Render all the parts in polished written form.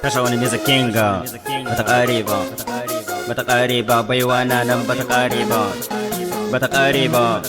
Pasha wani misa kinga bata kare ba, bata kare ba, baiwa na nan bata kare ba, bata kare ba.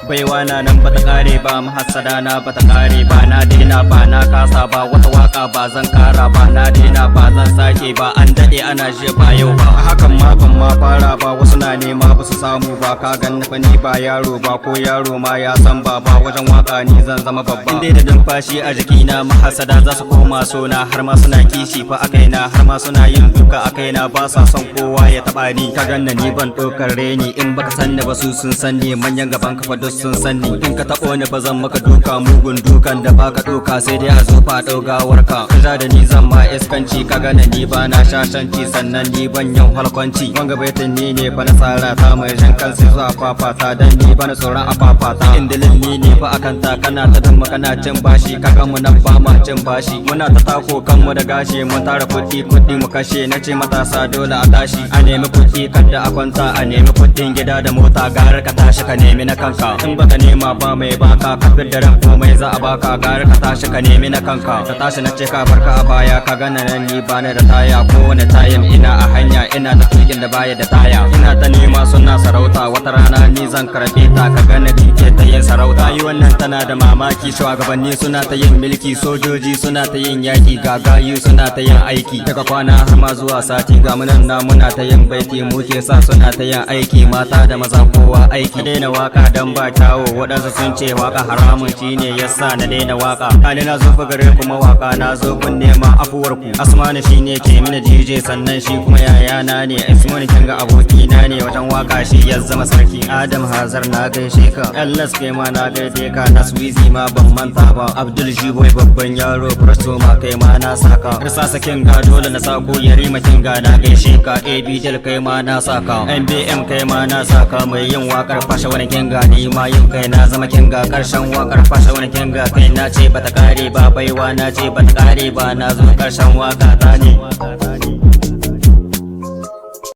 Baiwa na nan bata kare ba, mahassada na bata kare ba, na daina ba na kasa ba, wata waka ba zan kara ba, na daina ba zan sake ba, an dade ana je ba yau ba, hakan ma ban ma fara ba, wasu na nema ba su samu ba, ka ganni fa ni ba yaro ba, ko yaro ma ya san ba wajen waka ni zan zama babba. Inda da numfashi a jikina mahassada za su koma sona, har ma suna kishi fa a kaina, har ma suna yin duka a kaina, ba sa son kowa ya taba ni. Ka ganna ni ban ɗaukar reni, in baka sanni ba su sun sanni, manyan gaban ka fa sun sanni, in ka taɓo ni ba zan maka duka, mugun dukan da baka ɗauka sai dai a zo fa ɗaugawar ka. Kaja da ni zan ma iskanci, ka gane ni ba na shashanci, sannan ni ban yan halkwanci. Wanga baitin ni ne fa na tsara ta, mai jan kansa zuwa fafata, dan ni ba na tsoron a fafata. Indilin ni ne fa akan ta, kana ta damma kana cin bashi, kaga mu nan ba ma cin bashi, muna ta tako kanmu da gashi, mun tara kuɗi mu kashe, na ce matasa dole a tashi, a nemi kuɗi kada a kwanta, a nemi kuɗin gida da mota, gara ka tashi ka nemi na kanka. In baka nema ba mai baka, ka da ran komai za a baka, gara ka tashi ka nemi na kanka. Ka tashi na ce ka barka a baya, ka gana nan ni bani da taya, kowane tayin ina a hanya, ina da tukin da baya da taya, ina ta nema suna sarauta, wata rana ni zan karbe ta, ka gana ke ta yin sarauta. Yi wannan tana da mamaki, shugabanni suna ta yin milki, sojoji suna ta yin yaki, gagayu suna ta yin aiki, daga kwana har ma zuwa sati, ga munan na muna ta yin baiti, muke sa suna ta yin aiki, mata da maza kowa aiki. Daina waka dan ba kyawo, waɗansu sun ce waka haramun shine yasa na daina waka. Hali na zo fa gare kuma waka na zo kun nema afuwar ku. Asmani shine ke mini DJ, sannan shi kuma yayana ne, Ismani kinga abokina ne, wajen waka shi ya zama sarki. Adam Hazar na gaishe ka, Ellas kai ma na gaide ka, Naswizi ma ban manta ba, Abdul Jiboy babban yaro, Presto ma kai ma na saka, Irsasa kinga dole na sako, Yarima kinga na gaishe ka, AB Del kai ma na saka, MBM kai ma na saka, mai yin wakar Pasha wani kinga ni ma yin kai na zama kinga. Karshen wakar Pasha wani kinga, kai na ce bata kare ba, baiwa na ce bata kare ba, na zo karshen waka ta ne.